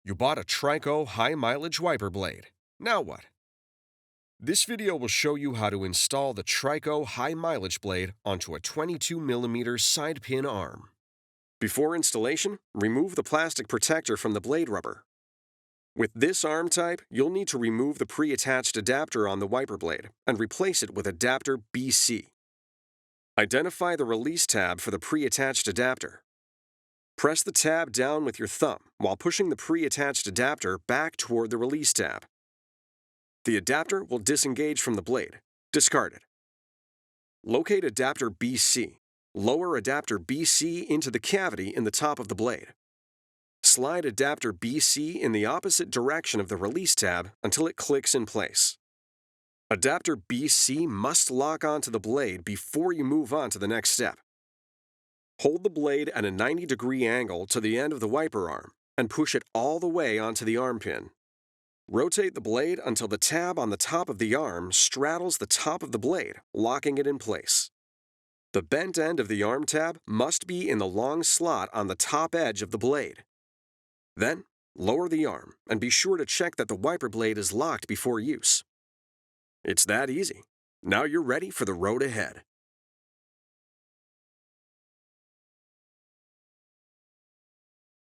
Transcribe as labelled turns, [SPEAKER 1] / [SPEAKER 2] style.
[SPEAKER 1] You bought a TRICO High Mileage wiper blade. Now what? This video will show you how to install the TRICO High Mileage blade onto a 22mm side pin arm. Before installation, remove the plastic protector from the blade rubber. With this arm type, you'll need to remove the pre-attached adapter on the wiper blade and replace it with adapter BC. Identify the release tab for the pre-attached adapter. Press the tab down with your thumb while pushing the pre-attached adapter back toward the release tab. The adapter will disengage from the blade. Discard it. Locate adapter BC. Lower adapter BC into the cavity in the top of the blade. Slide adapter BC in the opposite direction of the release tab until it clicks in place. Adapter BC must lock onto the blade before you move on to the next step. Hold the blade at a 90-degree angle to the end of the wiper arm and push it all the way onto the arm pin. Rotate the blade until the tab on the top of the arm straddles the top of the blade, locking it in place. The bent end of the arm tab must be in the long slot on the top edge of the blade. Then, lower the arm and be sure to check that the wiper blade is locked before use. It's that easy. Now you're ready for the road ahead.